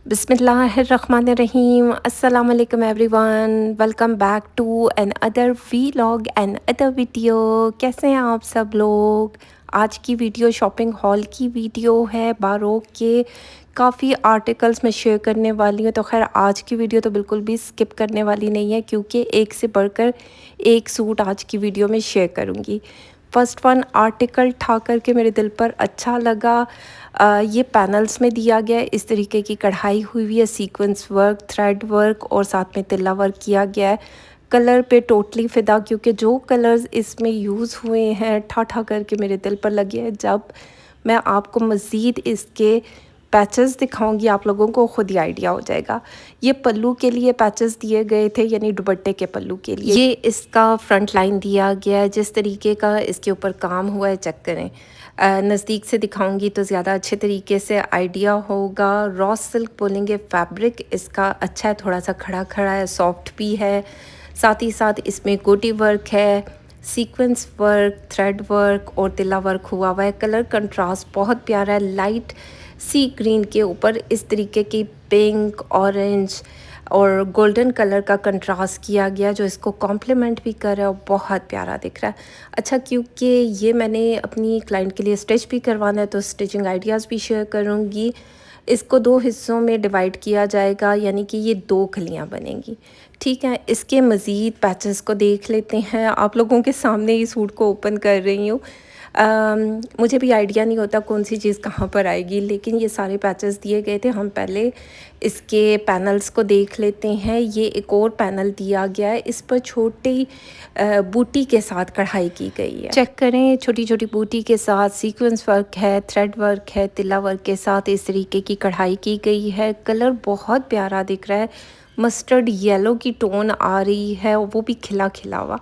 बिस्मिल्लाहिर्रहमानिर्रहीम अस्सलाम वालेकुम everyone. Welcome back to an other vlog and other video. कैसे हैं आप सब लोग? आज की वीडियो शॉपिंग हॉल की वीडियो है। बारोक के काफ़ी आर्टिकल्स मैं शेयर करने वाली हूँ। तो खैर आज की वीडियो तो बिल्कुल भी स्किप करने वाली नहीं है, क्योंकि एक से बढ़कर एक सूट आज की वीडियो में शेयर करूँगी। फर्स्ट वन आर्टिकल ठा करके मेरे दिल पर अच्छा लगा। ये पैनल्स में दिया गया है, इस तरीके की कढ़ाई हुई है, सीक्वेंस वर्क, थ्रेड वर्क और साथ में तिल्ला वर्क किया गया है। कलर पे टोटली फ़िदा, क्योंकि जो कलर्स इसमें यूज़ हुए हैं ठा ठा करके मेरे दिल पर लगे हैं। जब मैं आपको मज़ीद इसके पैचेस दिखाऊंगी आप लोगों को खुद ही आइडिया हो जाएगा। ये पल्लू के लिए पैचेस दिए गए थे, यानी दुपट्टे के पल्लू के लिए। ये इसका फ्रंट लाइन दिया गया है, जिस तरीके का इसके ऊपर काम हुआ है चेक करें। नज़दीक से दिखाऊंगी तो ज़्यादा अच्छे तरीके से आइडिया होगा। रॉ सिल्क बोलेंगे फैब्रिक इसका अच्छा है, थोड़ा सा खड़ा खड़ा है, सॉफ्ट भी है। साथ ही साथ इसमें गोटी वर्क है, सीक्वेंस वर्क, थ्रेड वर्क और तिल्ला वर्क हुआ है। कलर कंट्रास्ट बहुत प्यारा है, लाइट सी ग्रीन के ऊपर इस तरीके की पिंक, ऑरेंज और गोल्डन कलर का कंट्रास्ट किया गया, जो इसको कॉम्प्लीमेंट भी कर रहा है और बहुत प्यारा दिख रहा है। अच्छा, क्योंकि ये मैंने अपनी क्लाइंट के लिए स्टिच भी करवाना है तो स्टिचिंग आइडियाज़ भी शेयर करूँगी। इसको 2 हिस्सों में डिवाइड किया जाएगा, यानी कि ये 2 कलियाँ बनेंगी। ठीक है, इसके मज़ीद पैचेस को देख लेते हैं। आप लोगों के सामने ही सूट को ओपन कर रही हूँ। मुझे भी आइडिया नहीं होता कौन सी चीज़ कहाँ पर आएगी, लेकिन ये सारे पैचेस दिए गए थे। हम पहले इसके पैनल्स को देख लेते हैं। ये एक और पैनल दिया गया है, इस पर छोटी बूटी के साथ कढ़ाई की गई है। चेक करें, छोटी छोटी बूटी के साथ सीक्वेंस वर्क है, थ्रेड वर्क है, तिल्ला वर्क के साथ इस तरीके की कढ़ाई की गई है। कलर बहुत प्यारा दिख रहा है, मस्टर्ड येलो की टोन आ रही है, वो भी खिला खिला हुआ।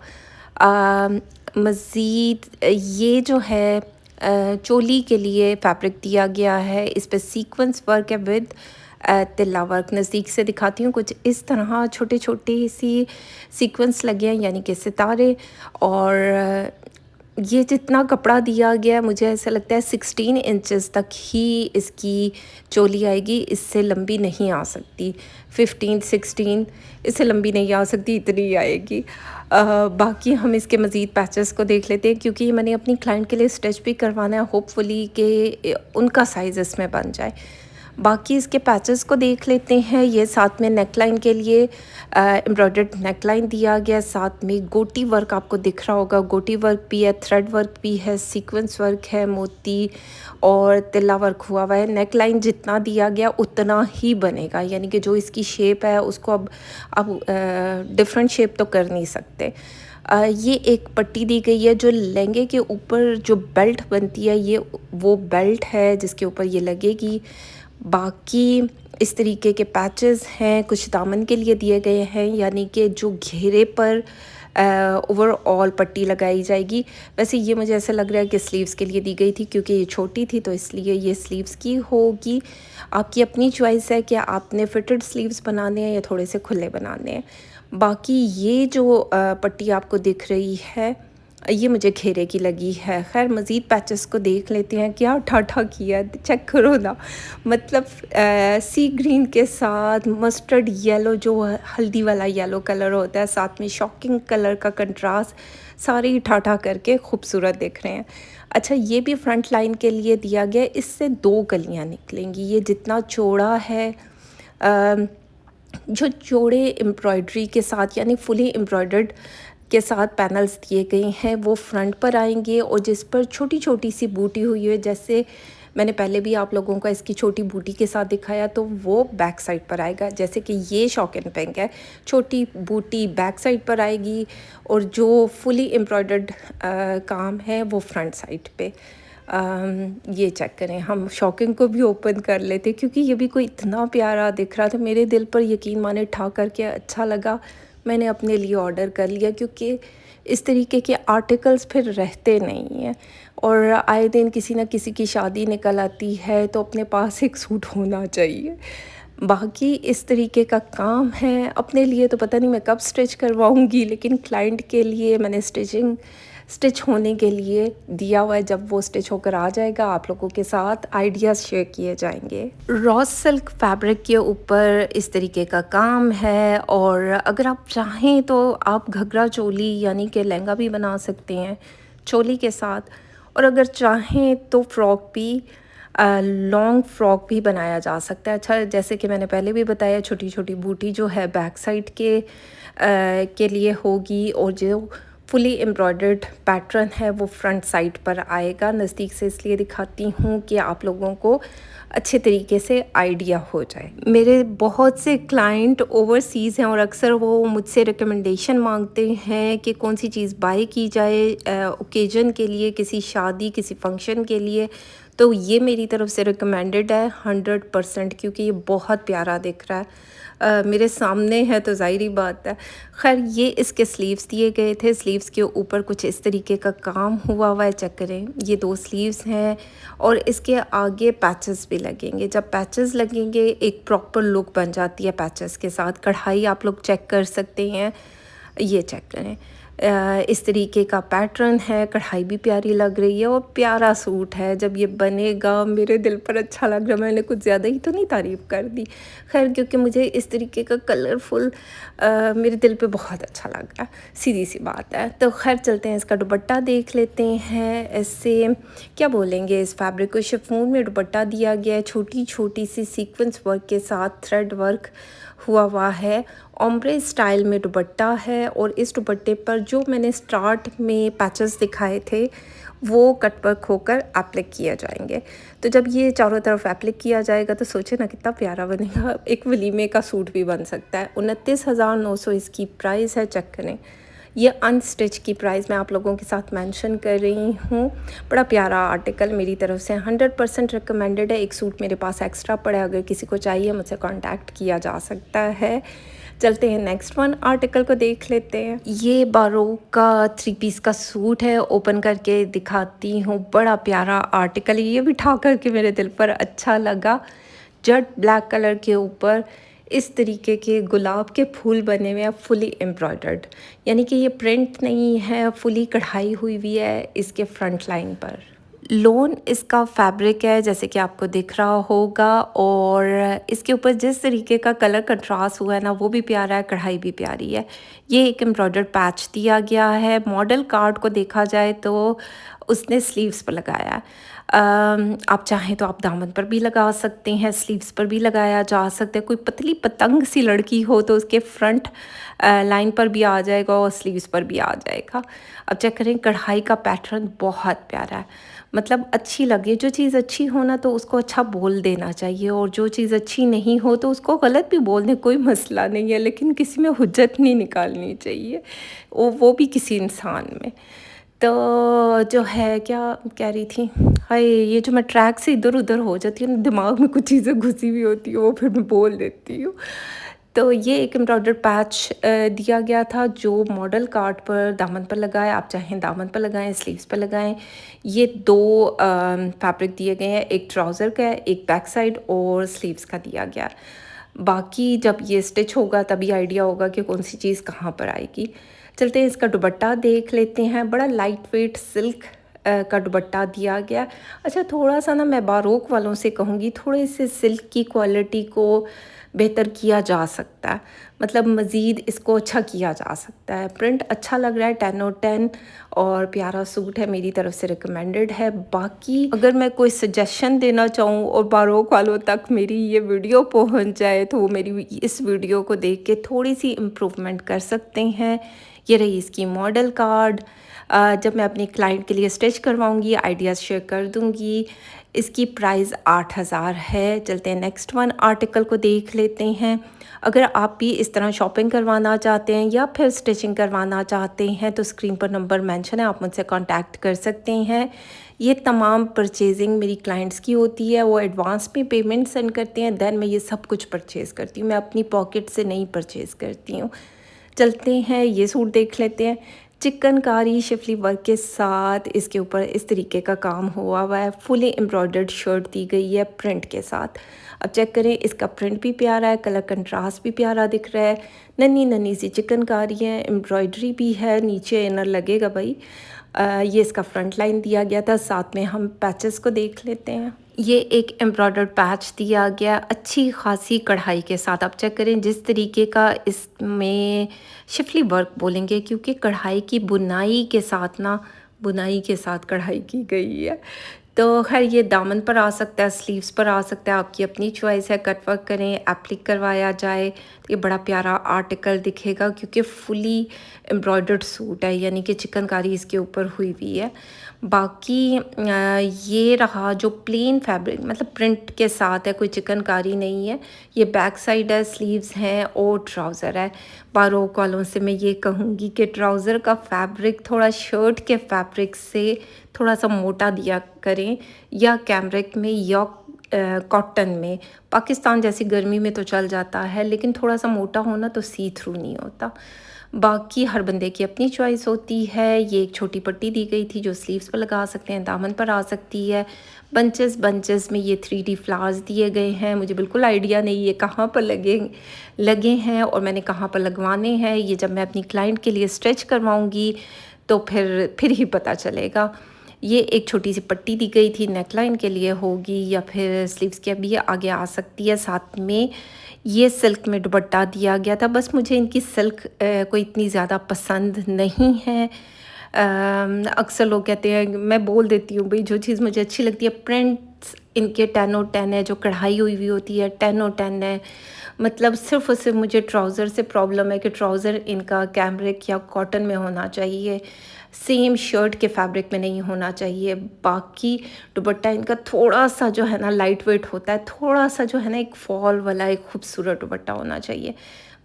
मज़ीद ये जो है चोली के लिए फैब्रिक दिया गया है, इस पर सीक्वेंस वर्क है विद तिल्ला वर्क। नज़दीक से दिखाती हूँ, कुछ इस तरह छोटे छोटे सी सीक्वेंस लगे हैं, यानी कि सितारे। और ये जितना कपड़ा दिया गया है, मुझे ऐसा लगता है 16 इंचेस तक ही इसकी चोली आएगी, इससे लंबी नहीं आ सकती। 15 16 इससे लंबी नहीं आ सकती, इतनी आएगी। बाकी हम इसके मज़ीद पैचेस को देख लेते हैं, क्योंकि मैंने अपनी क्लाइंट के लिए स्टिच भी करवाना है, होपफुली कि उनका साइज़ इसमें बन जाए। बाकी इसके पैचेस को देख लेते हैं। ये साथ में नेकलाइन के लिए एम्ब्रॉयडर्ड नेकलाइन दिया गया, साथ में गोटी वर्क आपको दिख रहा होगा, गोटी वर्क भी है, थ्रेड वर्क भी है, सीक्वेंस वर्क है, मोती और तिल्ला वर्क हुआ है। नेकलाइन जितना दिया गया उतना ही बनेगा, यानी कि जो इसकी शेप है उसको अब डिफरेंट शेप तो कर नहीं सकते। ये एक पट्टी दी गई है, जो लहंगे के ऊपर जो बेल्ट बनती है, ये वो बेल्ट है जिसके ऊपर ये लगेगी। बाकी इस तरीके के पैचेस हैं, कुछ दामन के लिए दिए गए हैं, यानी कि जो घेरे पर ओवरऑल पट्टी लगाई जाएगी। वैसे ये मुझे ऐसा लग रहा है कि स्लीव्स के लिए दी गई थी, क्योंकि ये छोटी थी तो इसलिए ये स्लीव्स की होगी। आपकी अपनी चॉइस है कि आपने फिटेड स्लीव्स बनाने हैं या थोड़े से खुले बनाने हैं। बाकी ये जो पट्टी आपको दिख रही है, ये मुझे घेरे की लगी है। खैर मज़ीद पैचेस को देख लेते हैं, क्या ठाठा किया चेक करो ना। मतलब सी ग्रीन के साथ मस्टर्ड येलो, जो हल्दी वाला येलो कलर होता है, साथ में शॉकिंग कलर का कंट्रास्ट, सारे ही ठाठा करके खूबसूरत दिख रहे हैं। अच्छा, ये भी फ्रंट लाइन के लिए दिया गया, इससे 2 कलियाँ निकलेंगी। ये जितना चौड़ा है, जो चौड़े एम्ब्रॉयडरी के साथ, यानी फुली एम्ब्रॉयडर्ड के साथ पैनल्स दिए गए हैं, वो फ्रंट पर आएंगे। और जिस पर छोटी छोटी सी बूटी हुई है, जैसे मैंने पहले भी आप लोगों को इसकी छोटी बूटी के साथ दिखाया, तो वो बैक साइड पर आएगा। जैसे कि ये शॉक एंड पिंक है, छोटी बूटी बैक साइड पर आएगी और जो फुली एम्ब्रॉयडर्ड काम है वो फ्रंट साइड पे। ये चेक करें, हम शॉकिंग को भी ओपन कर लेते, क्योंकि ये भी कोई इतना प्यारा दिख रहा था, मेरे दिल पर यकीन माने ठा करके अच्छा लगा। मैंने अपने लिए ऑर्डर कर लिया, क्योंकि इस तरीके के आर्टिकल्स फिर रहते नहीं हैं, और आए दिन किसी न किसी की शादी निकल आती है, तो अपने पास एक सूट होना चाहिए। बाकी इस तरीके का काम है। अपने लिए तो पता नहीं मैं कब स्टिच करवाऊंगी, लेकिन क्लाइंट के लिए मैंने स्टिचिंग स्टिच होने के लिए दिया हुआ है। जब वो स्टिच होकर आ जाएगा आप लोगों के साथ आइडियाज़ शेयर किए जाएंगे। रॉ सिल्क फैब्रिक के ऊपर इस तरीके का काम है, और अगर आप चाहें तो आप घघरा चोली यानी कि लहंगा भी बना सकते हैं चोली के साथ, और अगर चाहें तो फ्रॉक भी, लॉन्ग फ्रॉक भी बनाया जा सकता है। अच्छा, जैसे कि मैंने पहले भी बताया, छोटी छोटी बूटी जो है बैक साइड के लिए होगी, और जो फुली एम्ब्रॉयडर्ड पैटर्न है वो फ्रंट साइड पर आएगा। नज़दीक से इसलिए दिखाती हूँ कि आप लोगों को अच्छे तरीके से आइडिया हो जाए। मेरे बहुत से क्लाइंट ओवरसीज़ हैं और अक्सर वो मुझसे रिकमेंडेशन मांगते हैं कि कौन सी चीज़ बाय की जाए ओकेजन के लिए, किसी शादी किसी फंक्शन के लिए। तो ये मेरी तरफ से रिकमेंडेड है 100%, क्योंकि ये बहुत प्यारा दिख रहा है। मेरे सामने है तो ज़ाहिरी बात है। खैर, ये इसके स्लीव्स दिए गए थे। स्लीव्स के ऊपर कुछ इस तरीके का काम हुआ है, चेक करें। ये 2 स्लीव्स हैं और इसके आगे पैचेस भी लगेंगे। जब पैचेस लगेंगे एक प्रॉपर लुक बन जाती है पैचेस के साथ। कढ़ाई आप लोग चेक कर सकते हैं, ये चेक करें। इस तरीके का पैटर्न है, कढ़ाई भी प्यारी लग रही है और प्यारा सूट है। जब ये बनेगा मेरे दिल पर अच्छा लग रहा है। मैंने कुछ ज़्यादा ही तो नहीं तारीफ़ कर दी, खैर, क्योंकि मुझे इस तरीके का कलरफुल मेरे दिल पे बहुत अच्छा लग रहा है, सीधी सी बात है। तो खैर चलते हैं, इसका दुपट्टा देख लेते हैं। ऐसे क्या बोलेंगे, इस फैब्रिक को शिफॉन में दुपट्टा दिया गया है, छोटी छोटी सी सीक्वेंस वर्क के साथ थ्रेड वर्क हुआ है। ओम्ब्रे स्टाइल में दुपट्टा है, और इस दुपट्टे पर जो मैंने स्टार्ट में पैचेस दिखाए थे वो कट वर्क होकर एप्लिक किए जाएंगे। तो जब ये चारों तरफ एप्लिक किया जाएगा तो सोचे ना कितना प्यारा बनेगा। एक वलीमे का सूट भी बन सकता है। 29,900 इसकी प्राइस है, चेक करें। ये अनस्टिच की प्राइस मैं आप लोगों के साथ मेंशन कर रही हूँ। बड़ा प्यारा आर्टिकल, मेरी तरफ से 100% रिकमेंडेड है। एक सूट मेरे पास एक्स्ट्रा पड़ा है, अगर किसी को चाहिए मुझसे कांटेक्ट किया जा सकता है। चलते हैं नेक्स्ट वन आर्टिकल को देख लेते हैं। ये बारोक का 3 पीस का सूट है, ओपन करके दिखाती हूँ। बड़ा प्यारा आर्टिकल, ये भी उठा करके मेरे दिल पर अच्छा लगा। जेट ब्लैक कलर के ऊपर इस तरीके के गुलाब के फूल बने हुए हैं, फुली एम्ब्रॉयडर्ड, यानी कि ये प्रिंट नहीं है, फुली कढ़ाई हुई है इसके फ्रंट लाइन पर। लोन इसका फैब्रिक है जैसे कि आपको दिख रहा होगा, और इसके ऊपर जिस तरीके का कलर कंट्रास्ट हुआ है ना वो भी प्यारा है, कढ़ाई भी प्यारी है। ये एक एम्ब्रॉयडर्ड पैच दिया गया है। मॉडल कार्ड को देखा जाए तो उसने स्लीव्स पर लगाया है। आप चाहें तो आप दामन पर भी लगा सकते हैं, स्लीव्स पर भी लगाया जा सकता है। कोई पतली पतंग सी लड़की हो तो उसके फ्रंट लाइन पर भी आ जाएगा और स्लीव्स पर भी आ जाएगा। अब चेक करें, कढ़ाई का पैटर्न बहुत प्यारा है, मतलब अच्छी लगे। जो चीज़ अच्छी हो ना तो उसको अच्छा बोल देना चाहिए, और जो चीज़ अच्छी नहीं हो तो उसको गलत भी बोल दें, कोई मसला नहीं है, लेकिन किसी में हुज्जत नहीं निकालनी चाहिए, वो भी किसी इंसान में। तो जो है, क्या कह रही थी, हाय, ये जो मैं ट्रैक से इधर उधर हो जाती हूँ ना, दिमाग में कुछ चीज़ें घुसी हुई होती है वो फिर मैं बोल देती हूँ। तो ये एक एम्ब्रॉयडर्ड पैच दिया गया था जो मॉडल कार्ड पर दामन पर लगाए। आप चाहें दामन पर लगाएं, स्लीव्स पर लगाएं। ये 2 फैब्रिक दिए गए हैं, एक ट्राउज़र का है, एक बैक साइड और स्लीव्स का दिया गया। बाकी जब ये स्टिच होगा तभी आइडिया होगा कि कौन सी चीज़ कहाँ पर आएगी। चलते हैं, इसका दुपट्टा देख लेते हैं। बड़ा लाइट वेट सिल्क का दुपट्टा दिया गया। अच्छा, थोड़ा सा ना मैं बारोक वालों से कहूँगी, थोड़े से सिल्क की क्वालिटी को बेहतर किया जा सकता है, मतलब मज़ीद इसको अच्छा किया जा सकता है। प्रिंट अच्छा लग रहा है, 10 और 10, और प्यारा सूट है, मेरी तरफ से रिकमेंडेड है। बाकी अगर मैं कोई सजेशन देना चाहूँ और बारोक वालों तक मेरी ये वीडियो पहुँच जाए तो वो मेरी इस वीडियो को देख के थोड़ी सी इम्प्रूवमेंट कर सकते हैं। ये रही इसकी मॉडल कार्ड। जब मैं अपनी क्लाइंट के लिए स्टिच करवाऊंगी आइडियाज़ शेयर कर दूंगी। इसकी प्राइस 8,000 है। चलते हैं नेक्स्ट वन आर्टिकल को देख लेते हैं। अगर आप भी इस तरह शॉपिंग करवाना चाहते हैं या फिर स्टिचिंग करवाना चाहते हैं तो स्क्रीन पर नंबर मेंशन है, आप मुझसे कांटेक्ट कर सकते हैं। ये तमाम परचेजिंग मेरी क्लाइंट्स की होती है, वो एडवांस में पेमेंट सेंड करते हैं, देन मैं ये सब कुछ परचेज़ करती हूँ। मैं अपनी पॉकेट से नहीं परचेज़ करती हूँ। चलते हैं, ये सूट देख लेते हैं। चिकनकारी शिफली वर्क के साथ इसके ऊपर इस तरीके का काम हुआ है। फुली एम्ब्रॉयडर्ड शर्ट दी गई है प्रिंट के साथ। अब चेक करें, इसका प्रिंट भी प्यारा है, कलर कंट्रास्ट भी प्यारा दिख रहा है। नन्ही नन्ही सी चिकनकारी है, एम्ब्रॉयडरी भी है, नीचे इनर लगेगा भाई। ये इसका फ्रंट लाइन दिया गया था। साथ में हम पैचेस को देख लेते हैं। ये एक एम्ब्रॉयडर्ड पैच दिया गया अच्छी खासी कढ़ाई के साथ। आप चेक करें जिस तरीके का इसमें शिफली वर्क बोलेंगे, क्योंकि कढ़ाई की बुनाई के साथ ना, बुनाई के साथ कढ़ाई की गई है। तो खैर ये दामन पर आ सकता है, स्लीव्स पर आ सकता है, आपकी अपनी चॉइस है। कट वर्क करें, एप्लिक करवाया जाए तो ये बड़ा प्यारा आर्टिकल दिखेगा, क्योंकि फुली एम्ब्रॉयडर्ड सूट है, यानी कि चिकनकारी इसके ऊपर हुई हुई है। बाकी ये रहा जो प्लेन फैब्रिक, मतलब प्रिंट के साथ है, कोई चिकनकारी नहीं है। ये बैक साइड है, स्लीव्स हैं और ट्राउज़र है। बारों कॉलों से मैं ये कहूँगी कि ट्राउज़र का फैब्रिक थोड़ा शर्ट के फैब्रिक से थोड़ा सा मोटा दिया करें, या कैमरिक में या कॉटन में। पाकिस्तान जैसी गर्मी में तो चल जाता है, लेकिन थोड़ा सा मोटा होना तो सी थ्रू नहीं होता। बाकी हर बंदे की अपनी चॉइस होती है। ये एक छोटी पट्टी दी गई थी जो स्लीव्स पर लगा सकते हैं, दामन पर आ सकती है। बंचेस बंचेस में ये 3D फ्लावर्स दिए गए हैं। मुझे बिल्कुल आइडिया नहीं ये कहाँ पर लगे हैं और मैंने कहाँ पर लगवाने हैं। ये जब मैं अपनी क्लाइंट के लिए स्टिच करवाऊँगी तो फिर ही पता चलेगा। ये एक छोटी सी पट्टी दी गई थी, नेकलाइन के लिए होगी या फिर स्लीव्स के भी आगे आ सकती है। साथ में ये सिल्क में दुपट्टा दिया गया था। बस मुझे इनकी सिल्क कोई इतनी ज़्यादा पसंद नहीं है। अक्सर लोग कहते हैं, मैं बोल देती हूँ भाई जो चीज़ मुझे अच्छी लगती है, प्रिंट्स इनके 10/10 है, जो कढ़ाई हुई हुई होती है 10/10 है। मतलब सिर्फ़ और सिर्फ मुझे ट्राउज़र से प्रॉब्लम है कि ट्राउज़र इनका कैमरिक या कॉटन में होना चाहिए, सेम शर्ट के फैब्रिक में नहीं होना चाहिए। बाकी दुपट्टा इनका थोड़ा-सा जो है ना लाइट वेट होता है, थोड़ा-सा जो है ना एक फॉल वाला एक खूबसूरत दुपट्टा होना चाहिए,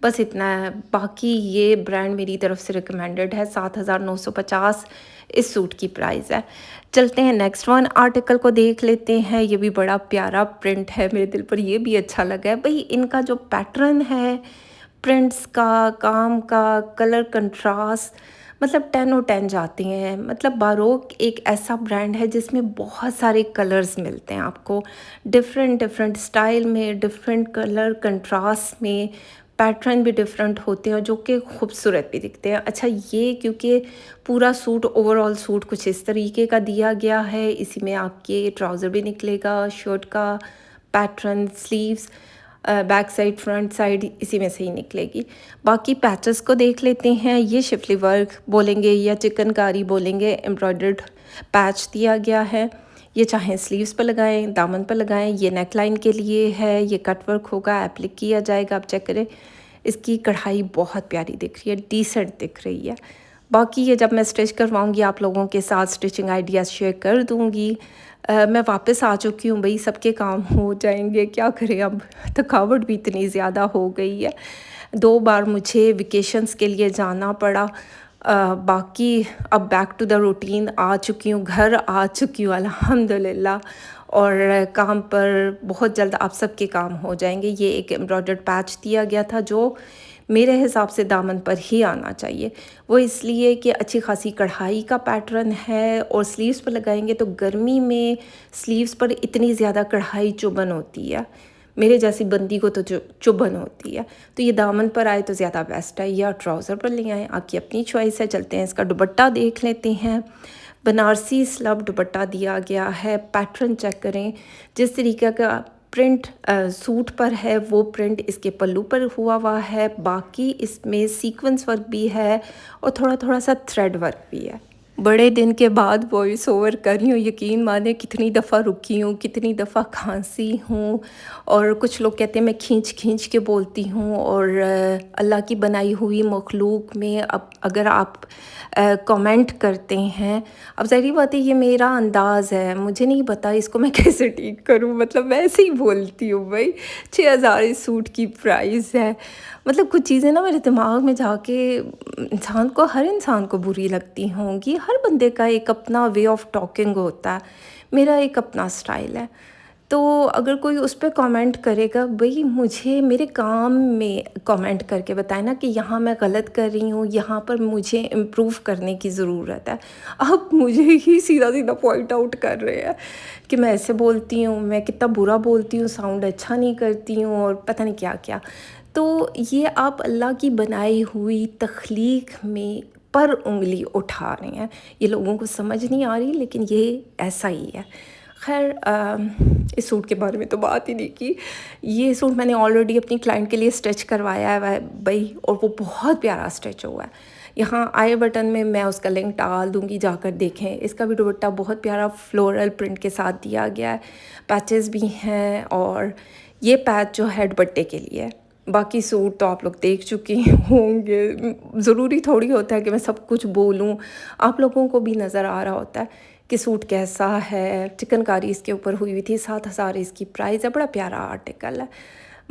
बस इतना है। बाकी ये ब्रांड मेरी तरफ से रिकमेंडेड है। 7,950 इस सूट की प्राइस है। चलते हैं नेक्स्ट वन आर्टिकल को देख लेते हैं। ये भी बड़ा प्यारा प्रिंट है, मेरे दिल पर ये भी अच्छा लगा है। भाई इनका जो पैटर्न है, प्रिंट्स का, काम का, कलर कंट्रास्ट, मतलब 10/10 जाती हैं। मतलब बारोक एक ऐसा ब्रांड है जिसमें बहुत सारे कलर्स मिलते हैं आपको, डिफरेंट डिफरेंट स्टाइल में, डिफरेंट कलर कंट्रास्ट में, पैटर्न भी डिफरेंट होते हैं जो कि खूबसूरत भी दिखते हैं। अच्छा ये क्योंकि पूरा सूट, ओवरऑल सूट कुछ इस तरीके का दिया गया है, इसी में आपके ट्राउज़र भी निकलेगा, शर्ट का pattern, sleeves, back side, front side इसी में से ही निकलेगी। बाकी पैचेस को देख लेते हैं। ये शिफली वर्क बोलेंगे या चिकनकारी बोलेंगे, एम्ब्रॉयडर्ड पैच दिया गया है। ये चाहे स्लीव्स पर लगाएं, दामन पर लगाएं। ये नेक लाइन के लिए है, ये कट वर्क होगा, एप्लिक किया जाएगा। आप चेक करें, इसकी कढ़ाई बहुत प्यारी दिख रही है, डिसेंट दिख रही है। बाकी ये जब मैं स्टिच करवाऊँगी आप लोगों के साथ स्टिचिंग आइडियाज़ शेयर कर दूँगी। मैं वापस आ चुकी हूँ भई, सबके काम हो जाएंगे, क्या करें अब, थकावट भी इतनी ज़्यादा हो गई है। 2 बार मुझे वेकेशंस के लिए जाना पड़ा। बाकी अब बैक टू द रूटीन आ चुकी हूँ, घर आ चुकी हूँ अल्हम्दुलिल्लाह। और काम पर बहुत जल्द आप सबके काम हो जाएंगे। ये एक एम्ब्रॉयडर्ड पैच दिया गया था जो मेरे हिसाब से दामन पर ही आना चाहिए। वो इसलिए कि अच्छी खासी कढ़ाई का पैटर्न है और स्लीव्स पर लगाएंगे तो गर्मी में स्लीव्स पर इतनी ज़्यादा कढ़ाई चुभन होती है, मेरे जैसी बंदी को तो चुभन होती है। तो ये दामन पर आए तो ज़्यादा बेस्ट है, या ट्राउज़र पर ले आएँ, आपकी अपनी चॉइस है। चलते हैं इसका दुपट्टा देख लेते हैं। बनारसी स्लब दुपट्टा दिया गया है। पैटर्न चेक करें, जिस तरीके का प्रिंट सूट पर है वो प्रिंट इसके पल्लू पर हुआ है। बाकी इसमें सीक्वेंस वर्क भी है और थोड़ा थोड़ा सा थ्रेड वर्क भी है। बड़े दिन के बाद वॉइस ओवर कर रही हूँ, यकीन माने कितनी दफ़ा रुकी हूँ, कितनी दफ़ा खांसी हूँ। और कुछ लोग कहते हैं मैं खींच खींच के बोलती हूँ। और अल्लाह की बनाई हुई मखलूक में अब अगर आप कमेंट करते हैं, अब ज़ाहिर बात है ये मेरा अंदाज़ है, मुझे नहीं पता इसको मैं कैसे ठीक करूँ। मतलब मैं ऐसे ही बोलती हूँ भाई, 6,000 इस सूट की प्राइस है। मतलब कुछ चीज़ें ना मेरे दिमाग में जाके हर इंसान को बुरी लगती होंगी। हर बंदे का एक अपना वे ऑफ टॉकिंग होता है, मेरा एक अपना स्टाइल है। तो अगर कोई उस पर कमेंट करेगा, भाई मुझे मेरे काम में कमेंट करके बताए ना कि यहाँ मैं गलत कर रही हूँ, यहाँ पर मुझे इम्प्रूव करने की ज़रूरत है। अब मुझे ही सीधा सीधा पॉइंट आउट कर रहे हैं कि मैं ऐसे बोलती हूँ, मैं कितना बुरा बोलती हूँ, साउंड अच्छा नहीं करती हूँ और पता नहीं क्या क्या। तो ये आप अल्लाह की बनाई हुई तख्लीक में पर उंगली उठा रहे हैं। ये लोगों को समझ नहीं आ रही, लेकिन ये ऐसा ही है। खैर इस सूट के बारे में तो बात ही नहीं की। ये सूट मैंने ऑलरेडी अपनी क्लाइंट के लिए स्टिच करवाया है भाई, और वो बहुत प्यारा स्टिच हुआ है। यहाँ आई बटन में मैं उसका लिंक डाल दूँगी, जाकर देखें। इसका भी दुपट्टा बहुत प्यारा फ्लोरल प्रिंट के साथ दिया गया है, पैचेस भी हैं, और ये पैच जो है दुपट्टे के लिए है। बाकी सूट तो आप लोग देख चुके होंगे, ज़रूरी थोड़ी होता है कि मैं सब कुछ बोलूँ, आप लोगों को भी नज़र आ रहा होता है कि सूट कैसा है। चिकनकारी इसके ऊपर हुई थी, 7,000 इसकी प्राइस है। बड़ा प्यारा आर्टिकल है।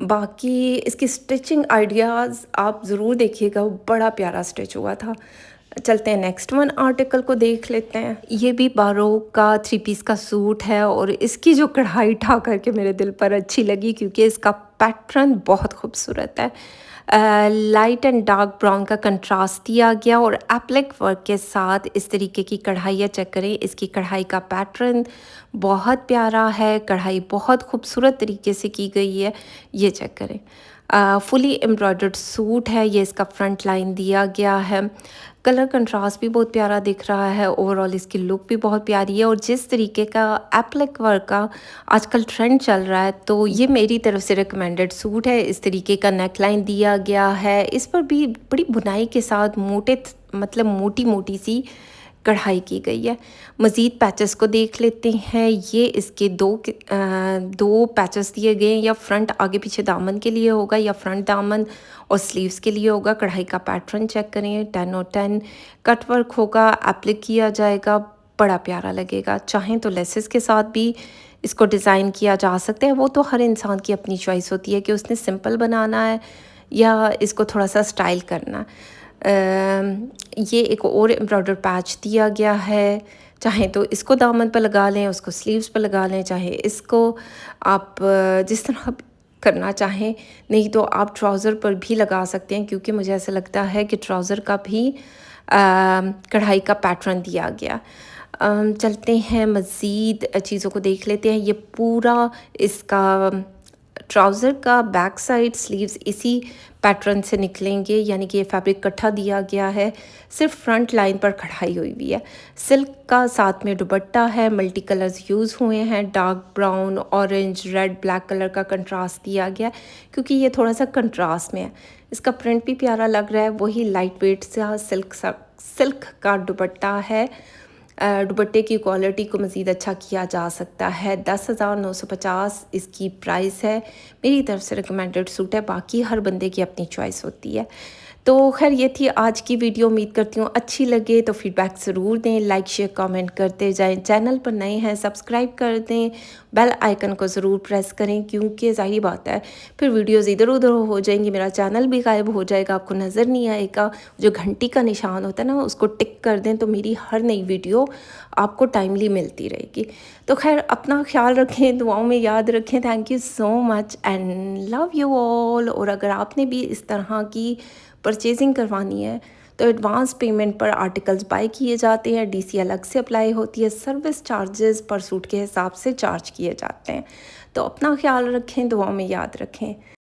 बाकी इसकी स्टिचिंग आइडियाज़ आप ज़रूर देखिएगा, बड़ा प्यारा स्टिच हुआ था। चलते हैं नेक्स्ट वन आर्टिकल को देख लेते हैं। ये भी बारोक का 3 पीस का सूट है, और इसकी जो कढ़ाई ठा करके मेरे दिल पर अच्छी लगी, क्योंकि इसका पैटर्न बहुत खूबसूरत है। लाइट एंड डार्क ब्राउन का कंट्रास्ट दिया गया, और एप्लिक वर्क के साथ इस तरीके की कढ़ाइयाँ चेक करें। इसकी कढ़ाई का पैटर्न बहुत प्यारा है, कढ़ाई बहुत खूबसूरत तरीके से की गई है, ये चेक करें। फुली एम्ब्रॉयडर्ड सूट है, ये इसका फ्रंट लाइन दिया गया है। कलर कंट्रास्ट भी बहुत प्यारा दिख रहा है, ओवरऑल इसकी लुक भी बहुत प्यारी है। और जिस तरीके का एप्लिक वर्क का आजकल ट्रेंड चल रहा है, तो ये मेरी तरफ से रिकमेंडेड सूट है। इस तरीके का नेक लाइन दिया गया है, इस पर भी बड़ी बुनाई के साथ मतलब मोटी मोटी सी कढ़ाई की गई है। मज़ीद पैचेस को देख लेते हैं। ये इसके दो पैचेस दिए गए हैं, या फ्रंट आगे पीछे दामन के लिए होगा, या फ्रंट दामन और स्लीव्स के लिए होगा। कढ़ाई का पैटर्न चेक करें, 10 और 10 कट वर्क होगा, एप्लिक किया जाएगा, बड़ा प्यारा लगेगा। चाहें तो लेसेस के साथ भी इसको डिज़ाइन किया जा सकता है। वो तो हर इंसान की अपनी चॉइस होती है कि उसने सिंपल बनाना है या इसको थोड़ा सा स्टाइल करना है। ये एक और एम्ब्रॉयडर पैच दिया गया है। चाहें तो इसको दामन पर लगा लें, उसको स्लीव्स पर लगा लें, चाहे इसको आप जिस तरह करना चाहें। नहीं तो आप ट्राउज़र पर भी लगा सकते हैं, क्योंकि मुझे ऐसा लगता है कि ट्राउज़र का भी कढ़ाई का पैटर्न दिया गया। चलते हैं मज़ीद चीज़ों को देख लेते हैं। ये पूरा इसका ट्राउज़र का बैक साइड स्लीव्स इसी पैटर्न से निकलेंगे, यानी कि ये फैब्रिक इकट्ठा दिया गया है, सिर्फ फ्रंट लाइन पर कढ़ाई हुई हुई है। सिल्क का साथ में दुपट्टा है, मल्टी कलर्स यूज़ हुए हैं, dark brown, orange, red, black colour का कंट्रास्ट दिया गया, क्योंकि ये थोड़ा सा कंट्रास्ट में है। इसका प्रिंट भी प्यारा लग रहा है। वही लाइट वेट सा सिल्क का दुपट्टा है। दुपट्टे की क्वालिटी को मज़ीद अच्छा किया जा सकता है। 10,950 इसकी प्राइस है। मेरी तरफ से रिकमेंडेड सूट है, बाकी हर बंदे की अपनी चॉइस होती है। तो खैर ये थी आज की वीडियो। उम्मीद करती हूँ अच्छी लगे तो फीडबैक ज़रूर दें, लाइक शेयर कमेंट करते जाएं। चैनल पर नए हैं सब्सक्राइब कर दें, बेल आइकन को ज़रूर प्रेस करें, क्योंकि ज़ाहिर बात है फिर वीडियोज़ इधर उधर हो जाएंगी, मेरा चैनल भी गायब हो जाएगा, आपको नज़र नहीं आएगा। जो घंटी का निशान होता है ना, उसको टिक कर दें, तो मेरी हर नई वीडियो आपको टाइमली मिलती रहेगी। तो खैर अपना ख्याल रखें, दुआओं में याद रखें। Thank you so much and love you all. और अगर आपने भी इस तरह की परचेजिंग करवानी है तो एडवांस पेमेंट पर आर्टिकल्स बाय किए जाते हैं, डीसी अलग से अप्लाई होती है, सर्विस चार्जेस पर सूट के हिसाब से चार्ज किए जाते हैं। तो अपना ख्याल रखें, दुआओं में याद रखें।